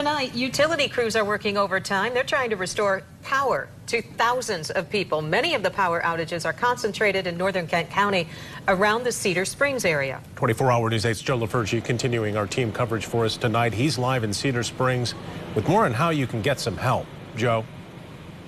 Tonight, utility crews are working overtime. They're trying to restore power to thousands of people. Many of the power outages are concentrated in northern Kent County around the Cedar Springs area. 24-hour News 8's Joe LaFurci continuing our team coverage for us tonight. He's live in Cedar Springs with more on how you can get some help. Joe?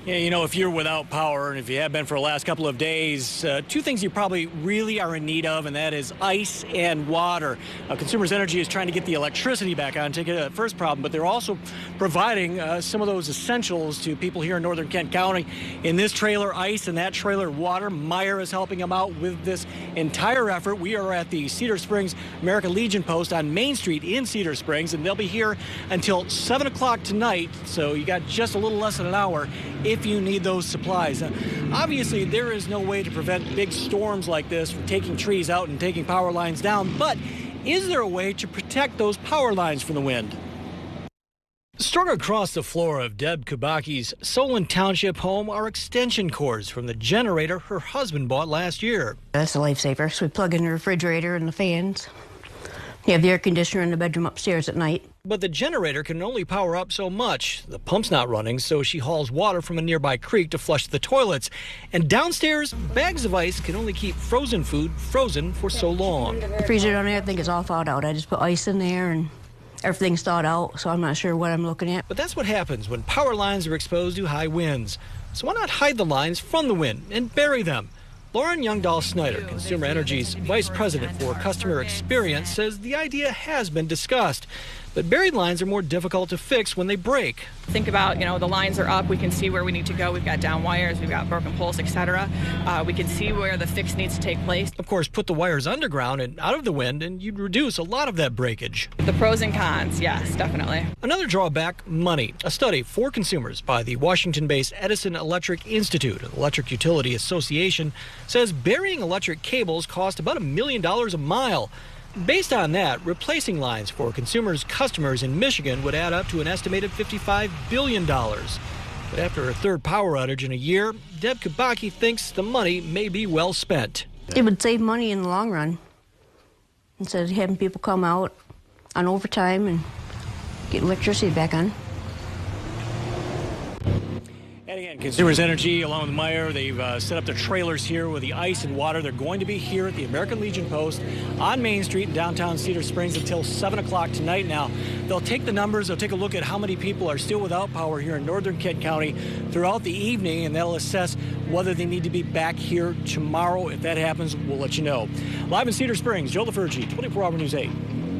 Yeah, you know, if you're without power, and if you have been for the last couple of days, two things you probably really are in need of, and that is ice and water. Consumers Energy is trying to get the electricity back on, take care of that first problem, but they're also providing some of those essentials to people here in northern Kent County. In this trailer, ice, and that trailer, water. Meyer is helping them out with this entire effort. We are at the Cedar Springs American Legion post on Main Street in Cedar Springs, and they'll be here until 7 o'clock tonight, so you got just a little less than an hour if you need those supplies. Obviously, there is no way to prevent big storms like this from taking trees out and taking power lines down, but is there a way to protect those power lines from the wind? Strung across the floor of Deb Kubacki's Solon Township home are extension cords from the generator her husband bought last year. That's a lifesaver, so we plug in the refrigerator and the fans. You have the air conditioner in the bedroom upstairs at night. But the generator can only power up so much. The pump's not running, so she hauls water from a nearby creek to flush the toilets. And downstairs, bags of ice can only keep frozen food frozen for so long. The freezer down there, I think, is all thawed out. I just put ice in there and everything's thawed out, so I'm not sure what I'm looking at. But that's what happens when power lines are exposed to high winds. So why not hide the lines from the wind and bury them? Lauren Youngdahl-Snyder, Consumer Energy's Vice President for Customer Experience, says the idea has been discussed. But buried lines are more difficult to fix when they break. Think about, the lines are up. We can see where we need to go. We've got down wires, we've got broken poles, etc. We can see where the fix needs to take place. Of course, put the wires underground and out of the wind, and you'd reduce a lot of that breakage. The pros and cons, yes, definitely. Another drawback, money. A study for consumers by the Washington-based Edison Electric Institute, an electric utility association, says burying electric cables cost about $1 million a mile. Based on that, replacing lines for consumers' customers in Michigan would add up to an estimated $55 billion. But after a third power outage in a year, Deb Kubacki thinks the money may be well spent. It would save money in the long run instead of having people come out on overtime and get electricity back on. And again, Consumers Energy, along with Meyer, they've set up their trailers here with the ice and water. They're going to be here at the American Legion post on Main Street in downtown Cedar Springs until 7 o'clock tonight. Now, they'll take the numbers, they'll take a look at how many people are still without power here in northern Kent County throughout the evening, and they'll assess whether they need to be back here tomorrow. If that happens, we'll let you know. Live in Cedar Springs, Joe LaFurci, 24-hour News 8.